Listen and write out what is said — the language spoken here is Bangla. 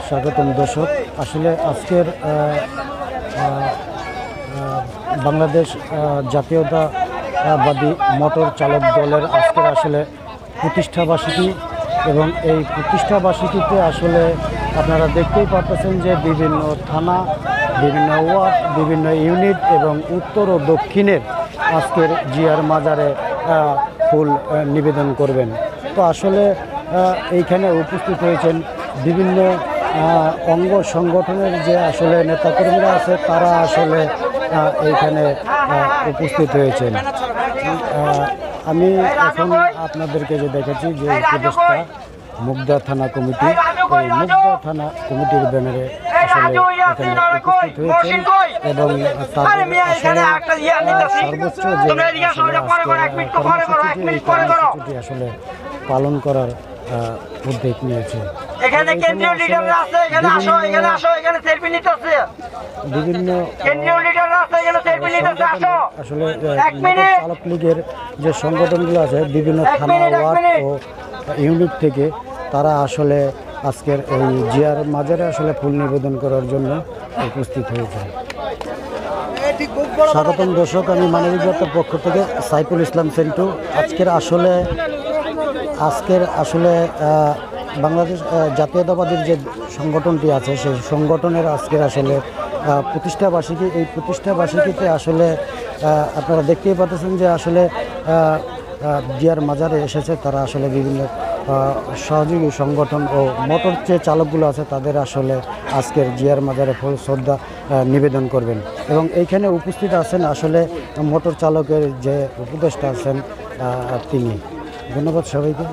স্বাগতম দর্শক, আসলে আজকের বাংলাদেশ জাতীয়তাবাদী মোটর চালক দলের আজকের আসলে প্রতিষ্ঠাবার্ষিকী এবং এই প্রতিষ্ঠাবার্ষিকীতে আসলে আপনারা দেখতেই পাচ্ছেন যে বিভিন্ন থানা, বিভিন্ন ওয়ার্ড, বিভিন্ন ইউনিট এবং উত্তর ও দক্ষিণের আজকের জিয়ার মাজারে ফুল নিবেদন করবেন। তো আসলে এইখানে উপস্থিত হয়েছেন বিভিন্ন অঙ্গ সংগঠনের যে আসলে নেতাকর্মীরা আছে, তারা আসলে এইখানে উপস্থিত হয়েছেন। আমি এখন আপনাদেরকে যে দেখেছি যে উপদেষ্টা মুগদা থানা কমিটি, এই মুগদা থানা কমিটির ব্যানারে আসলে এখানে উপস্থিত হয়েছেন এবং তাদের আসলে সর্বোচ্চ যে কর্মসূচিটি আসলে পালন করার উদ্যোগ নিয়েছে। এখানে কেন্দ্রীয় লিডাররা আছে, এখানে আসো, এখানে আসো, এখানে সেলফি নিতে আছে। বিভিন্ন কেন্দ্রীয় লিডাররা আছে, এখানে সেলফি নিতে আছে, আসো। আসলে চালক লীগের যে সংগঠনগুলো আছে বিভিন্ন থানা, ওয়ার্ড ও ইউনিট থেকে তারা আসলে আজকের এই জিয়ার মাজারে আসলে ফুল নিবেদন করার জন্য উপস্থিত হয়েছে। স্বাগতম দর্শক, আমি মানবিকতার পক্ষ থেকে সাইফুল ইসলাম সেন্টু। আজকের আসলে বাংলাদেশ জাতীয়তাবাদীর যে সংগঠনটি আছে সেই সংগঠনের আজকের আসলে প্রতিষ্ঠাবার্ষিকী। এই প্রতিষ্ঠাবার্ষিকীতে আসলে আপনারা দেখতেই পাচ্ছেন যে আসলে জিয়ার মাজারে এসেছে তারা আসলে বিভিন্ন সহযোগী সংগঠন ও মোটর যে চালকগুলো আছে তাদের আসলে আজকের জিয়ার মাজারে ফুল শ্রদ্ধা নিবেদন করবেন এবং এইখানে উপস্থিত আছেন আসলে মোটর চালকের যে উপদেষ্টা আছেন তিনি। ধন্যবাদ সবাইকে।